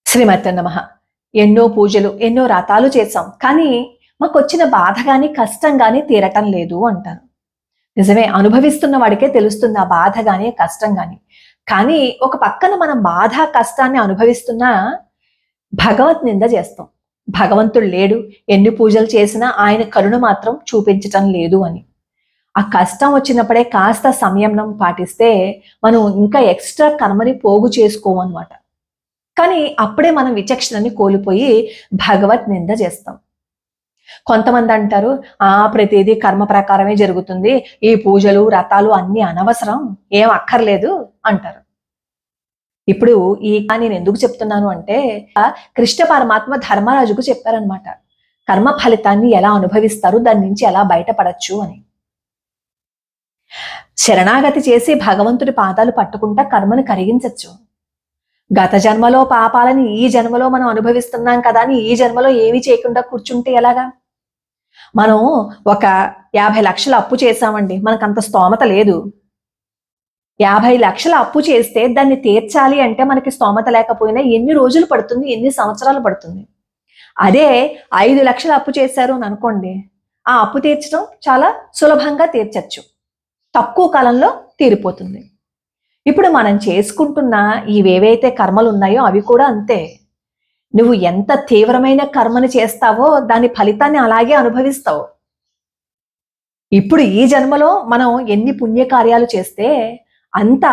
శ్రీమతే నమః. ఎన్నో పూజలు ఎన్నో వ్రతాలు చేసాం, కానీ మాకొచ్చిన బాధ గాని కష్టం గాని తీరటం లేదు అంటారు. నిజమే, అనుభవిస్తున్న వాడికే తెలుస్తుంది ఆ బాధ గాని కష్టం గాని. కానీ ఒక పక్కన మనం బాధ కష్టాన్ని అనుభవిస్తున్నా భగవత్ నింద చేస్తాం. భగవంతుడు లేడు, ఎన్ని పూజలు చేసినా ఆయన కరుణ మాత్రం చూపించటం లేదు అని. ఆ కష్టం వచ్చినప్పుడే కాస్త సంయమనం పాటిస్తే మనం ఇంకా ఎక్స్ట్రా కర్మని పోగు చేసుకోమన్నమాట. కానీ అప్పుడే మనం విచక్షణని కోల్పోయి భగవత్ నింద చేస్తాం. కొంతమంది అంటారు, ప్రతిదీ కర్మ ప్రకారమే జరుగుతుంది, ఈ పూజలు వ్రతాలు అన్ని అనవసరం, ఏం అక్కర్లేదు అంటారు. ఇప్పుడు నేను ఎందుకు చెప్తున్నాను అంటే, కృష్ణ పరమాత్మ ధర్మరాజుకు చెప్పారనమాట, కర్మ ఫలితాన్ని ఎలా అనుభవిస్తారు, దాని నుంచి ఎలా బయటపడచ్చు అని. శరణాగతి చేసి భగవంతుడి పాదాలు పట్టుకుంటా కర్మను కరిగించచ్చు. గత జన్మలో పాపాలని ఈ జన్మలో మనం అనుభవిస్తున్నాం కదా అని ఈ జన్మలో ఏమీ చేయకుండా కూర్చుంటే ఎలాగా? మనం ఒక 50 లక్షలు అప్పు చేసామండి, మనకంత స్తోమత లేదు. 50 లక్షల అప్పు చేస్తే దాన్ని తీర్చాలి అంటే మనకి స్తోమత లేకపోయినా ఎన్ని రోజులు పడుతుంది, ఎన్ని సంవత్సరాలు పడుతుంది. అదే 5 లక్షల అప్పు చేశారు అని అనుకోండి, ఆ అప్పు తీర్చడం చాలా సులభంగా తీర్చచ్చు, తక్కువ కాలంలో తీరిపోతుంది. ఇప్పుడు మనం చేసుకుంటున్న ఇవేవైతే కర్మలు ఉన్నాయో అవి కూడా అంతే. నువ్వు ఎంత తీవ్రమైన కర్మని చేస్తావో దాని ఫలితాన్ని అలాగే అనుభవిస్తావు. ఇప్పుడు ఈ జన్మలో మనం ఎన్ని పుణ్యకార్యాలు చేస్తే అంతా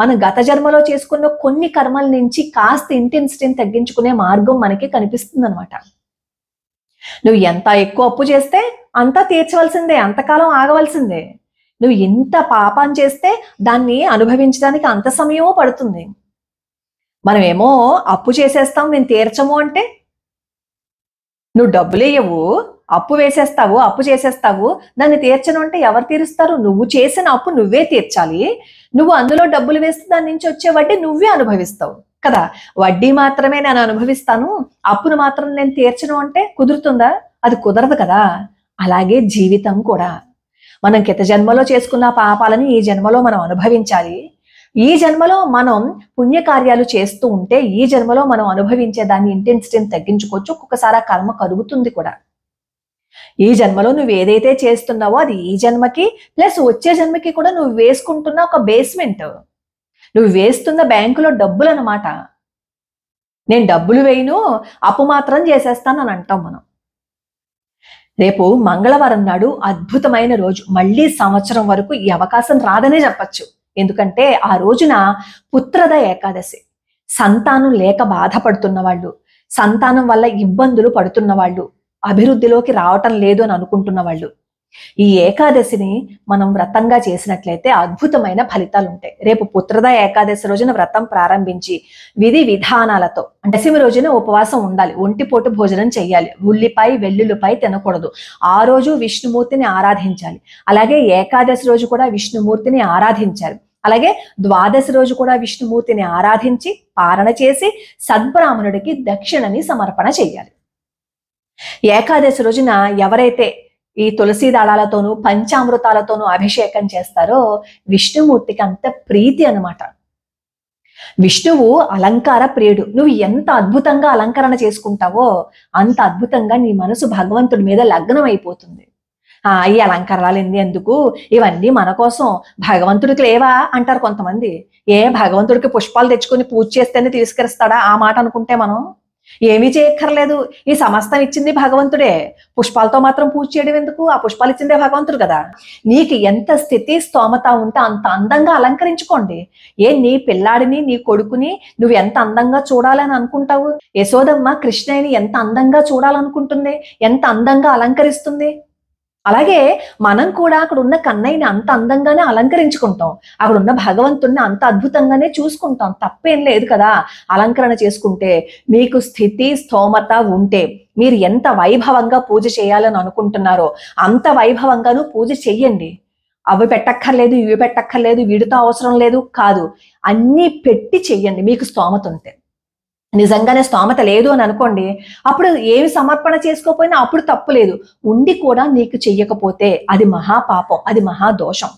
మనం గత జన్మలో చేసుకున్న కొన్ని కర్మల నుంచి కాస్త ఇంటెన్సిటీని తగ్గించుకునే మార్గం మనకి కనిపిస్తుంది అనమాట. నువ్వు ఎంత ఎక్కువ అప్పు చేస్తే అంతా తీర్చవలసిందే, అంతకాలం ఆగవలసిందే. నువ్వు ఎంత పాపం చేస్తే దాన్ని అనుభవించడానికి అంత సమయమో పడుతుంది. మనమేమో అప్పు చేసేస్తాం, నేను తీర్చము అంటే, నువ్వు డబ్బులు ఇవ్వవు, అప్పు వేసేస్తావు, అప్పు చేసేస్తావు, దాన్ని తీర్చను అంటే ఎవరు తీరుస్తారు? నువ్వు చేసిన అప్పు నువ్వే తీర్చాలి. నువ్వు అందులో డబ్బులు వేస్తే దాని నుంచి వచ్చే వడ్డీ నువ్వే అనుభవిస్తావు కదా. వడ్డీ మాత్రమే నేను అనుభవిస్తాను, అప్పును మాత్రం నేను తీర్చను అంటే కుదురుతుందా? అది కుదరదు కదా. అలాగే జీవితం కూడా, మనం గత జన్మలో చేసుకున్న పాపాలని ఈ జన్మలో మనం అనుభవించాలి. ఈ జన్మలో మనం పుణ్యకార్యాలు చేస్తూ ఉంటే ఈ జన్మలో మనం అనుభవించే దాన్ని ఇంటెన్సిటీని తగ్గించుకోవచ్చు. ఒక్కొక్కసారి ఆ కర్మ కరుగుతుంది కూడా. ఈ జన్మలో నువ్వు ఏదైతే చేస్తున్నావో అది ఈ జన్మకి ప్లస్ వచ్చే జన్మకి కూడా నువ్వు వేసుకుంటున్న ఒక బేస్మెంట్, నువ్వు వేస్తున్న బ్యాంకులో డబ్బులు అన్నమాట. నేను డబ్బులు వేయను, అప్పు మాత్రం చేసేస్తాను అని అంటాం మనం. రేపు మంగళవారం నాడు అద్భుతమైన రోజు, మళ్ళీ సంవత్సరం వరకు ఈ అవకాశం రాదనే చెప్పచ్చు. ఎందుకంటే ఆ రోజున పుత్రద ఏకాదశి. సంతానం లేక బాధపడుతున్న వాళ్ళు, సంతానం వల్ల ఇబ్బందులు పడుతున్న వాళ్ళు, అభివృద్ధిలోకి రావటం లేదు అని అనుకుంటున్న వాళ్ళు, ఈ ఏకాదశిని మనం వ్రతంగా చేసినట్లయితే అద్భుతమైన ఫలితాలు ఉంటాయి. రేపు పుత్రద ఏకాదశి రోజున వ్రతం ప్రారంభించి విధి విధానాలతో, అంటే దశమి రోజున ఉపవాసం ఉండాలి, ఒంటిపూట భోజనం చేయాలి, ఉల్లిపాయ వెల్లుల్లిపాయ తినకూడదు. ఆ రోజు విష్ణుమూర్తిని ఆరాధించాలి. అలాగే ఏకాదశి రోజు కూడా విష్ణుమూర్తిని ఆరాధించాలి. అలాగే ద్వాదశి రోజు కూడా విష్ణుమూర్తిని ఆరాధించి పారణ చేసి సద్బ్రాహ్మణుడికి దక్షిణని సమర్పణ చేయాలి. ఏకాదశి రోజున ఎవరైతే ఈ తులసి దళాలతోనూ పంచామృతాలతోనూ అభిషేకం చేస్తారో విష్ణుమూర్తికి అంత ప్రీతి అన్నమాట. విష్ణువు అలంకార ప్రియుడు. నువ్వు ఎంత అద్భుతంగా అలంకరణ చేసుకుంటావో అంత అద్భుతంగా నీ మనసు భగవంతుడి మీద లగ్నం అయిపోతుంది. ఈ అలంకరణలు ఎందుకు, ఇవన్నీ మన కోసం, భగవంతుడికి లేవా అంటారు కొంతమంది. భగవంతుడికి పుష్పాలు తెచ్చుకొని పూజ చేస్తేనే తీసుకెస్తాడా? ఆ మాట అనుకుంటే మనం ఏమీ చేయక్కర్లేదు. ఈ సమస్తం ఇచ్చింది భగవంతుడే, పుష్పాలతో మాత్రం పూజ చేయడం ఎందుకు? ఆ పుష్పాలు ఇచ్చిందే భగవంతుడు కదా. నీకు ఎంత స్థితి స్తోమత ఉంటే అంత అందంగా అలంకరించుకోండి. నీ పిల్లాడిని, నీ కొడుకుని నువ్వు ఎంత అందంగా చూడాలని అనుకుంటావు? యశోదమ్మ కృష్ణయ్యని ఎంత అందంగా చూడాలనుకుంటుంది, ఎంత అందంగా అలంకరిస్తుంది. అలాగే మనం కూడా అక్కడ ఉన్న కన్నయ్యని అంత అందంగానే అలంకరించుకుంటాం, అక్కడ ఉన్న భగవంతుడిని అంత అద్భుతంగానే చూసుకుంటాం. తప్పేం లేదు కదా అలంకరణ చేసుకుంటే. మీకు స్థితి స్తోమత ఉంటే మీరు ఎంత వైభవంగా పూజ చేయాలని అనుకుంటున్నారో అంత వైభవంగాను పూజ చెయ్యండి. అవి పెట్టక్కర్లేదు, ఇవి పెట్టక్కర్లేదు, వీడితో అవసరం లేదు కాదు, అన్నీ పెట్టి చెయ్యండి మీకు స్తోమత ఉంటే. నిజంగానే స్తోమత లేదు అని అనుకోండి, అప్పుడు ఏమి సమర్పణ చేసుకోకపోయినా అప్పుడు తప్పు లేదు. ఉండి కూడా నీకు చెయ్యకపోతే అది మహాపాపం, అది మహాదోషం.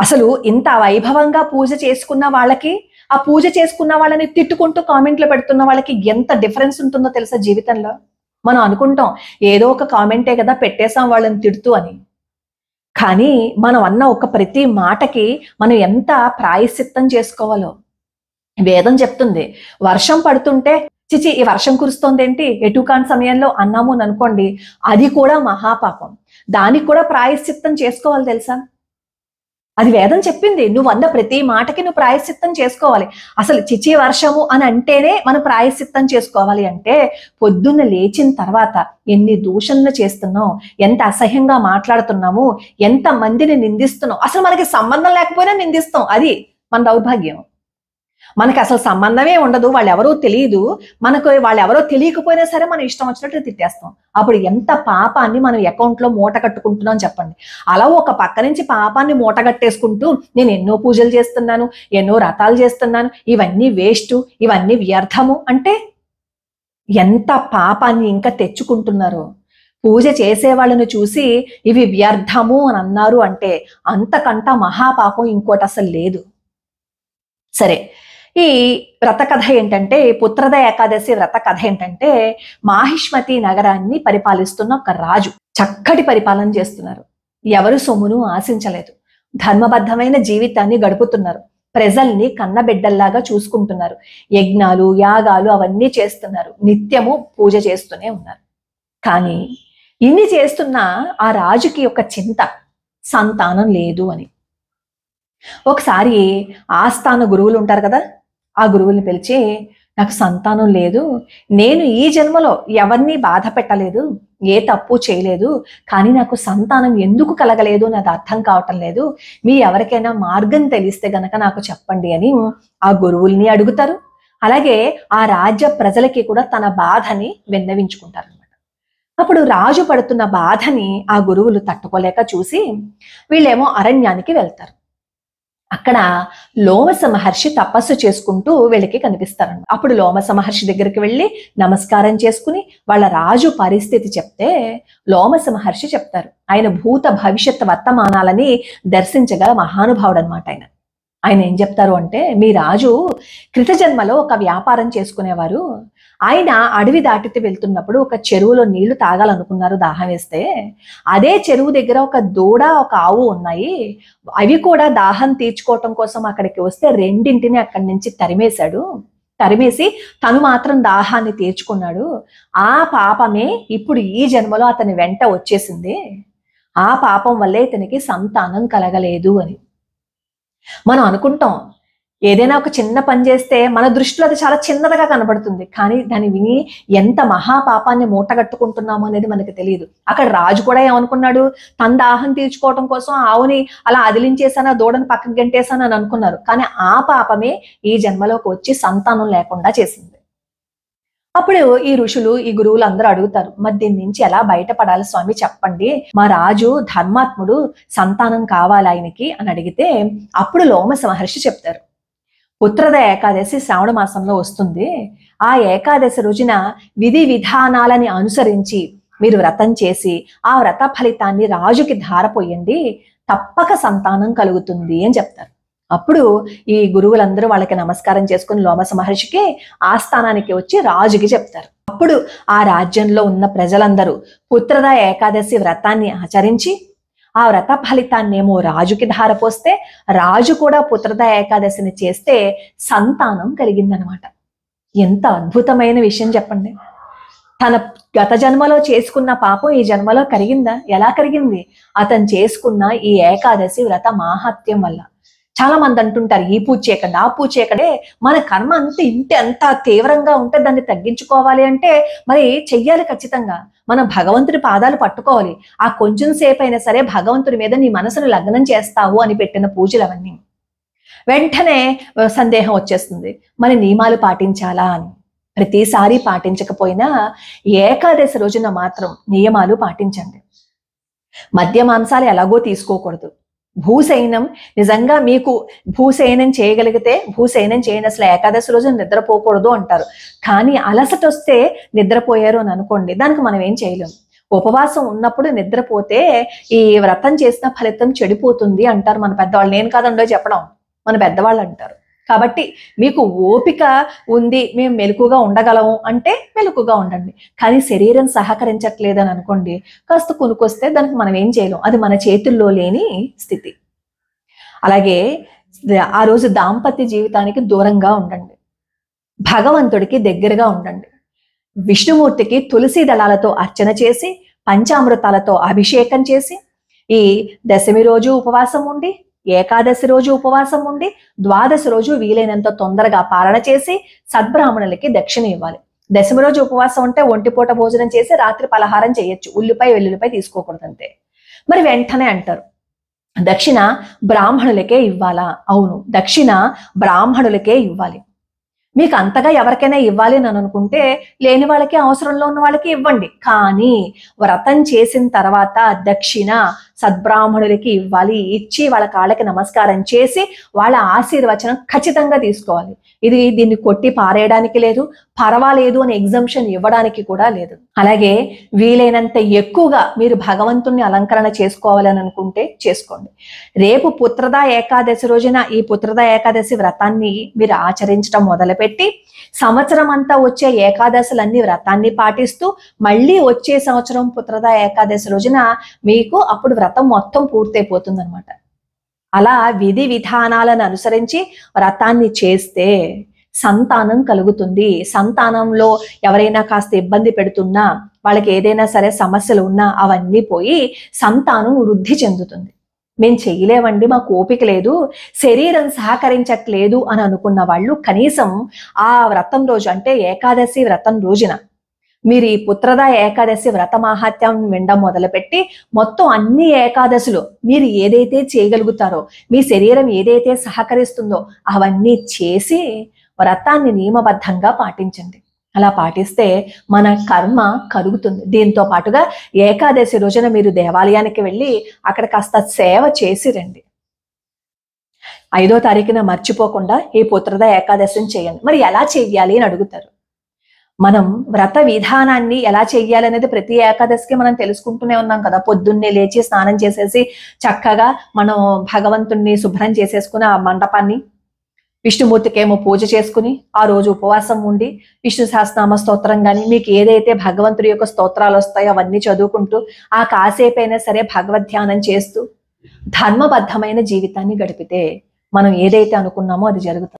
అసలు ఇంత వైభవంగా పూజ చేసుకున్న వాళ్ళకి ఆ పూజ చేసుకున్న వాళ్ళని తిట్టుకుంటూ కామెంట్లు పెడుతున్న వాళ్ళకి ఎంత డిఫరెన్స్ ఉంటుందో తెలుసా జీవితంలో. మనం అనుకుంటాం ఏదో ఒక కామెంటే కదా పెట్టేసాం వాళ్ళని తిడుతూ అని. కానీ మనం అన్న ఒక ప్రతి మాటకి మనం ఎంత ప్రాయశ్చిత్తం చేసుకోవాలో. వేదం చెప్తుంది, వర్షం పడుతుంటే చిచి ఈ వర్షం కురుస్తోందేంటి ఎటు కాని సమయంలో అన్నాము అని అనుకోండి, అది కూడా మహాపాపం. దానికి కూడా ప్రాయశ్చిత్తం చేసుకోవాలి తెలుసా. అది వేదం చెప్పింది, నువ్వు అన్న ప్రతి మాటకి నువ్వు ప్రాయశ్చిత్తం చేసుకోవాలి. అసలు చిచి వర్షము అని అంటేనే మనం ప్రాయశ్చిత్తం చేసుకోవాలి. అంటే పొద్దున్న లేచిన తర్వాత ఎన్ని దూషణలు చేస్తున్నాం, ఎంత అసహ్యంగా మాట్లాడుతున్నాము, ఎంత మందిని నిందిస్తున్నాం. అసలు మనకి సంబంధం లేకపోయినా నిందిస్తాం, అది మన దౌర్భాగ్యం. మనకి అసలు సంబంధమే ఉండదు, వాళ్ళెవరో తెలియదు, మనకు వాళ్ళెవరో తెలియకపోయినా సరే మనం ఇష్టం వచ్చినట్టు తిట్టేస్తాం. అప్పుడు ఎంత పాపాన్ని మనం అకౌంట్లో మూట కట్టుకుంటున్నాం చెప్పండి. అలా ఒక పక్క నుంచి పాపాన్ని మూట కట్టేసుకుంటూ నేను ఎన్నో పూజలు చేస్తున్నాను, ఎన్నో వ్రతాలు చేస్తున్నాను, ఇవన్నీ వేస్ట్, ఇవన్నీ వ్యర్థము అంటే ఎంత పాపాన్ని ఇంకా తెచ్చుకుంటున్నారో. పూజ చేసే వాళ్ళని చూసి ఇవి వ్యర్థము అని అన్నారు అంటే అంతకంట మహాపాపం ఇంకోటి అసలు లేదు. సరే, ఈ వ్రత కథ ఏంటంటే, పుత్రద ఏకాదశి వ్రత కథ ఏంటంటే, మాహిష్మతి నగరాన్ని పరిపాలిస్తున్న ఒక రాజు చక్కటి పరిపాలన చేస్తున్నారు. ఎవరు సొమ్మును ఆశించలేదు, ధర్మబద్ధమైన జీవితాన్ని గడుపుతున్నారు, ప్రజల్ని కన్నబిడ్డల్లాగా చూసుకుంటున్నారు, యజ్ఞాలు యాగాలు అవన్నీ చేస్తున్నారు, నిత్యము పూజ చేస్తూనే ఉన్నారు. కానీ ఇన్ని చేస్తున్నా ఆ రాజుకి ఒక చింత, సంతానం లేదు అని. ఒకసారి ఆస్థాన గురువులు ఉంటారు కదా, ఆ గురువుల్ని పిలిచి, నాకు సంతానం లేదు, నేను ఈ జన్మలో ఎవరిని బాధ పెట్టలేదు, ఏ తప్పు చేయలేదు, కానీ నాకు సంతానం ఎందుకు కలగలేదు నాది అర్థం కావటం లేదు, మీ ఎవరికైనా మార్గం తెలిస్తే గనక నాకు చెప్పండి అని ఆ గురువుల్ని అడుగుతారు. అలాగే ఆ రాజ్య ప్రజలకి కూడా తన బాధని విన్నవించుకుంటారు అనమాట. అప్పుడు రాజు పడుతున్న బాధని ఆ గురువులు తట్టుకోలేక చూసి వీళ్ళేమో అరణ్యానికి వెళ్తారు. అక్కడ లోమస మహర్షి తపస్సు చేసుకుంటూ వీళ్ళకి కనిపిస్తారండి. అప్పుడు లోమస మహర్షి దగ్గరికి వెళ్ళి నమస్కారం చేసుకుని వాళ్ళ రాజు పరిస్థితి చెప్తే లోమస మహర్షి చెప్తారు, ఆయన భూత భవిష్యత్ వర్తమానాలని దర్శించగల మహానుభావుడు అనమాట. ఆయన ఏం చెప్తారు అంటే, మీ రాజు కృతజన్మలో ఒక వ్యాపారం చేసుకునేవారు, ఆయన అడవి దాటితే వెళ్తున్నప్పుడు ఒక చెరువులో నీళ్లు తాగాలనుకున్నారు దాహం వేస్తే. అదే చెరువు దగ్గర ఒక దూడ ఒక ఆవు ఉన్నాయి, అవి కూడా దాహం తీర్చుకోవటం కోసం అక్కడికి వస్తే రెండింటిని అక్కడి నుంచి తరిమేసి తను మాత్రం దాహాన్ని తీర్చుకున్నాడు. ఆ పాపమే ఇప్పుడు ఈ జన్మలో అతని వెంట వచ్చేసింది, ఆ పాపం వల్లే ఇతనికి సంతానం కలగలేదు అని. మనం అనుకుంటాం ఏదైనా ఒక చిన్న పని చేస్తే మన దృష్టిలో అది చాలా చిన్నదిగా కనబడుతుంది, కానీ దాన్ని విని ఎంత మహాపాపాన్ని మూటగట్టుకుంటున్నాము అనేది మనకు తెలియదు. అక్కడ రాజు కూడా ఏమనుకున్నాడు, తన దాహం తీర్చుకోవటం కోసం ఆవుని అలా అదిలించేసాను, దూడని పక్కకి గంటేశాను అని అనుకున్నారు, కానీ ఆ పాపమే ఈ జన్మలోకి వచ్చి సంతానం లేకుండా చేసింది. అప్పుడు ఈ ఋషులు ఈ గురువులు అందరూ అడుగుతారు, మరి దీని నుంచి ఎలా బయటపడాలి స్వామి చెప్పండి, మా రాజు ధర్మాత్ముడు, సంతానం కావాలి ఆయనకి అని అడిగితే అప్పుడు లోమస మహర్షి చెప్తారు, పుత్రద ఏకాదశి శ్రావణ మాసంలో వస్తుంది, ఆ ఏకాదశి రోజున విధి విధానాలని అనుసరించి మీరు వ్రతం చేసి ఆ వ్రత ఫలితాన్ని రాజుకి ధారపోయండి, తప్పక సంతానం కలుగుతుంది అని చెప్తారు. అప్పుడు ఈ గురువులందరూ వాళ్ళకి నమస్కారం చేసుకుని లోమస మహర్షికి ఆస్థానానికి వచ్చి రాజుకి చెప్తారు. అప్పుడు ఆ రాజ్యంలో ఉన్న ప్రజలందరూ పుత్రద ఏకాదశి వ్రతాన్ని ఆచరించి ఆ వ్రత ఫలితాన్ని ఏమో రాజుకి ధారపోస్తే రాజు కూడా పుత్రద ఏకాదశిని చేస్తే సంతానం కలిగిందనమాట. ఎంత అద్భుతమైన విషయం చెప్పండి. తన గత జన్మలో చేసుకున్న పాపం ఈ జన్మలో కరిగిందా? ఎలా కరిగింది? అతను చేసుకున్న ఈ ఏకాదశి వ్రత మాహాత్మ్యం వల్ల. చాలా మంది అంటుంటారు, ఈ పూజ చేయకండి ఆ పూజ చేయకండి. మన కర్మ అంత తీవ్రంగా ఉంటే దాన్ని తగ్గించుకోవాలి అంటే మరి చెయ్యాలి ఖచ్చితంగా. మనం భగవంతుడి పాదాలు పట్టుకోవాలి. ఆ కొంచెం సేపు అయినా సరే భగవంతుడి మీద నీ మనసును లగ్నం చేస్తావు అని పెట్టిన పూజలు అవన్నీ. వెంటనే సందేహం వచ్చేస్తుంది, మరి నియమాలు పాటించాలా అని. ప్రతిసారి పాటించకపోయినా ఏకాదశి రోజున మాత్రం నియమాలు పాటించండి. మద్య మాంసాలు ఎలాగో తీసుకోకూడదు. భూశయనం, నిజంగా మీకు భూశయనం చేయగలిగితే భూశయనం చేయని, అసలు ఏకాదశి రోజు నిద్రపోకూడదు అంటారు. కానీ అలసట వస్తే నిద్రపోయారు అని అనుకోండి, దానికి మనం ఏం చేయలేము. ఉపవాసం ఉన్నప్పుడు నిద్రపోతే ఈ వ్రతం చేసిన ఫలితం చెడిపోతుంది అంటారు మన పెద్దవాళ్ళు. నేను కాదండో చెప్పడం, మన పెద్దవాళ్ళు అంటారు. కాబట్టి మీకు ఓపిక ఉంది, మేము మెలకుగా ఉండగలము అంటే మెలకుగా ఉండండి. కానీ శరీరం సహకరించట్లేదని అనుకోండి, కాస్త కునుకొస్తే దానికి మనం ఏం చేయలేం. అది మన చేతుల్లో లేని స్థితి. అలాగే ఆ రోజు దాంపత్య జీవితానికి దూరంగా ఉండండి. భగవంతుడికి దగ్గరగా ఉండండి. విష్ణుమూర్తికి తులసి దళాలతో అర్చన చేసి, పంచామృతాలతో అభిషేకం చేసి, ఈ దశమి రోజు ఉపవాసం ఉండి, ఏకాదశి రోజు ఉపవాసం ఉండి, ద్వాదశి రోజు వీలైనంత తొందరగా పాలన చేసి సద్బ్రాహ్మణులకి దక్షిణ ఇవ్వాలి. దశమి రోజు ఉపవాసం ఉంటే ఒంటిపూట భోజనం చేసి రాత్రి పలహారం చేయొచ్చు, ఉల్లిపాయ వెల్లుల్లిపాయ తీసుకోకూడదు అంతే. మరి వెంటనే అంటారు దక్షిణ బ్రాహ్మణులకే ఇవ్వాలా? అవును, దక్షిణ బ్రాహ్మణులకే ఇవ్వాలి. మీకు అంతగా ఎవరికైనా ఇవ్వాలి అని అనుకుంటే లేని వాళ్ళకి, అవసరంలో ఉన్న వాళ్ళకి ఇవ్వండి. కానీ వ్రతం చేసిన తర్వాత దక్షిణ సద్బ్రాహ్మణులకి ఇవ్వాలి. ఇచ్చి వాళ్ళ కాళ్ళకి నమస్కారం చేసి వాళ్ళ ఆశీర్వచనం ఖచ్చితంగా తీసుకోవాలి. దీన్ని కొట్టి పారేయడానికి లేదు, పర్వాలేదు అని ఎగ్జంప్షన్ ఇవ్వడానికి కూడా లేదు. అలాగే వీలైనంత ఎక్కువగా మీరు భగవంతుణ్ణి అలంకరణ చేసుకోవాలని అనుకుంటే చేసుకోండి. రేపు పుత్రదా ఏకాదశి రోజున ఈ పుత్రదా ఏకాదశి వ్రతాన్ని మీరు ఆచరించడం మొదలుపెట్టి సంవత్సరం అంతా వచ్చే ఏకాదశులన్నీ వ్రతాన్ని పాటిస్తూ మళ్ళీ వచ్చే సంవత్సరం పుత్రదా ఏకాదశి రోజున మీకు అప్పుడు వ్రతం మొత్తం పూర్తయిపోతుంది అనమాట. అలా విధి విధానాలను అనుసరించి వ్రతాన్ని చేస్తే సంతానం కలుగుతుంది. సంతానంలో ఎవరైనా కాస్త ఇబ్బంది పెడుతున్నా, వాళ్ళకి ఏదైనా సరే సమస్యలు ఉన్నా అవన్నీ పోయి సంతానం వృద్ధి చెందుతుంది. మేము చెయ్యలేమండి, మాకు ఓపిక లేదు, శరీరం సహకరించట్లేదు అని అనుకున్న వాళ్ళు కనీసం ఆ వ్రతం రోజు అంటే ఏకాదశి వ్రతం రోజున మీరు ఈ పుత్రదా ఏకాదశి వ్రత మాహాత్యం వినడం మొదలుపెట్టి మొత్తం అన్ని ఏకాదశులు మీరు ఏదైతే చేయగలుగుతారో, మీ శరీరం ఏదైతే సహకరిస్తుందో అవన్నీ చేసి వ్రతాన్ని నియమబద్ధంగా పాటించండి. అలా పాటిస్తే మన కర్మ కరుగుతుంది. దీంతో పాటుగా ఏకాదశి రోజున మీరు దేవాలయానికి వెళ్ళి అక్కడ కాస్త సేవ చేసి రండి. 5వ తారీఖున మర్చిపోకుండా ఈ పుత్రదా ఏకాదశిని చేయండి. మరి ఎలా చెయ్యాలి అని అడుగుతారు. మనం వ్రత విధానాన్ని ఎలా చెయ్యాలి అనేది ప్రతి ఏకాదశికి మనం తెలుసుకుంటూనే ఉన్నాం కదా. పొద్దున్నే లేచి స్నానం చేసేసి చక్కగా మనం భగవంతుణ్ణి శుభ్రం చేసేసుకుని ఆ మండపాన్ని, విష్ణుమూర్తికేమో పూజ చేసుకుని ఆ రోజు ఉపవాసం ఉండి విష్ణు సహస్రనామ స్తోత్రం కానీ మీకు ఏదైతే భగవంతుడి యొక్క స్తోత్రాలు వస్తాయో అవన్నీ చదువుకుంటూ ఆ కాసేపైనా సరే భగవద్ధ్యానం చేస్తూ ధర్మబద్ధమైన జీవితాన్ని గడిపితే మనం ఏదైతే అనుకున్నామో అది జరుగుతుంది.